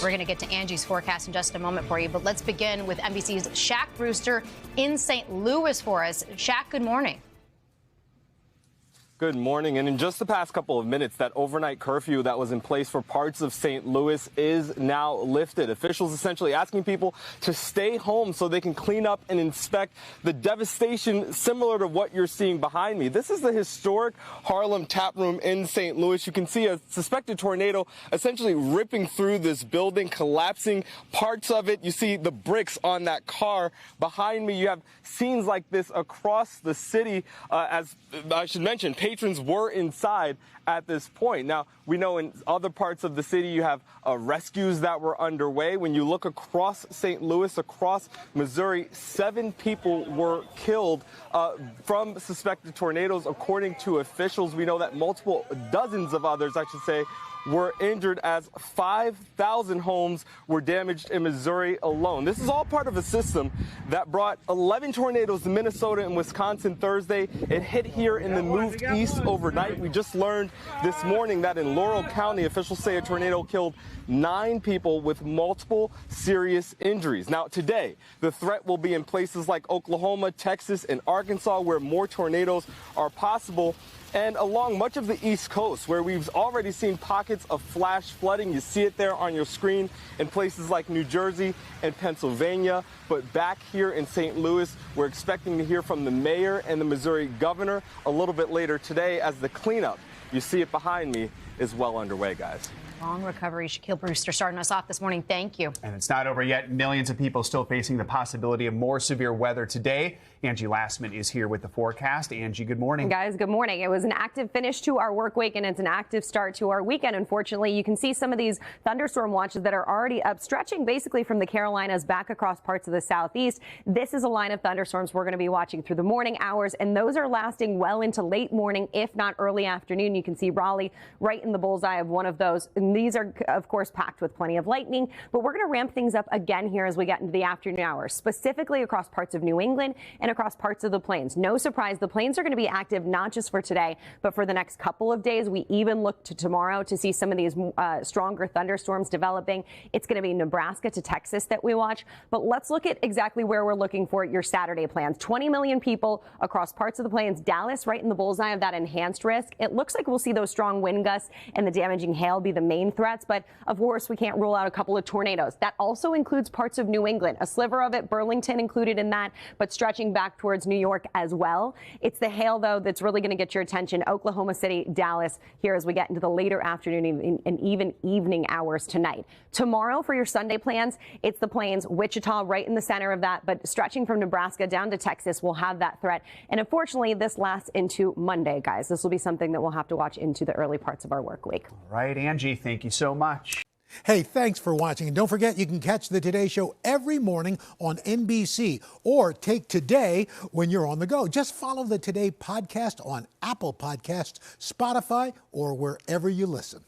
We're going to get to Angie's forecast in just a moment for you, but let's begin with NBC's Shaq Brewster in St. Louis for us. Shaq, good morning. Good morning. And in just the past couple of minutes, that overnight curfew that was in place for parts of St. Louis is now lifted. Officials essentially asking people to stay home so they can clean up and inspect the devastation similar to what you're seeing behind me. This is the historic Harlem Tap Room in St. Louis. You can see a suspected tornado essentially ripping through this building, collapsing parts of it. You see the bricks on that car behind me. You have scenes like this across the city. As I should mention, patrons were inside at this point. Now, we know in other parts of the city you have rescues that were underway. When you look across St. Louis, across Missouri, 7 people were killed from suspected tornadoes, according to officials. We know that dozens of others, I should say, were injured as 5,000 homes were damaged in Missouri alone. This is all part of a system that brought 11 tornadoes to Minnesota and Wisconsin Thursday. It hit here and then moved east overnight. We just learned this morning that in Laurel County, officials say a tornado killed 9 people with multiple serious injuries. Now, today, the threat will be in places like Oklahoma, Texas, and Arkansas, where more tornadoes are possible, and along much of the East Coast, where we've already seen pockets of flash flooding. You see it there on your screen in places like New Jersey and Pennsylvania. But back here in St. Louis, we're expecting to hear from the mayor and the Missouri governor a little bit later today, as the cleanup, you see it behind me, is well underway, guys. Long recovery. Shaquille Brewster starting us off this morning. Thank you. And it's not over yet. Millions of people still facing the possibility of more severe weather today. Angie Lassman is here with the forecast. Angie, good morning. Guys, good morning. It was an active finish to our work week, and it's an active start to our weekend. Unfortunately, you can see some of these thunderstorm watches that are already up, stretching basically from the Carolinas back across parts of the southeast. This is a line of thunderstorms we're going to be watching through the morning hours, and those are lasting well into late morning, if not early afternoon. You can see Raleigh right in the bullseye of one of those. And these are, of course, packed with plenty of lightning, but we're going to ramp things up again here as we get into the afternoon hours, specifically across parts of New England and across parts of the plains. No surprise, the plains are going to be active not just for today, but for the next couple of days. We even look to tomorrow to see some of these stronger thunderstorms developing. It's going to be Nebraska to Texas that we watch, but let's look at exactly where we're looking for your Saturday plans. 20 million people across parts of the plains. Dallas right in the bullseye of that enhanced risk. It looks like we'll see those strong wind gusts and the damaging hail be the main threats, but of course we can't rule out a couple of tornadoes. That also includes parts of New England, a sliver of it, Burlington included in that, but stretching back towards New York as well. It's the hail, though, that's really going to get your attention. Oklahoma City, Dallas, here as we get into the later afternoon and even evening hours tonight. Tomorrow for your Sunday plans, it's the plains, Wichita right in the center of that, but stretching from Nebraska down to Texas will have that threat. And unfortunately, this lasts into Monday, guys. This will be something that we'll have to watch into the early parts of our work week. All right, Angie, thank you so much. Hey, thanks for watching. And don't forget, you can catch the Today Show every morning on NBC or take Today when you're on the go. Just follow the Today podcast on Apple Podcasts, Spotify, or wherever you listen.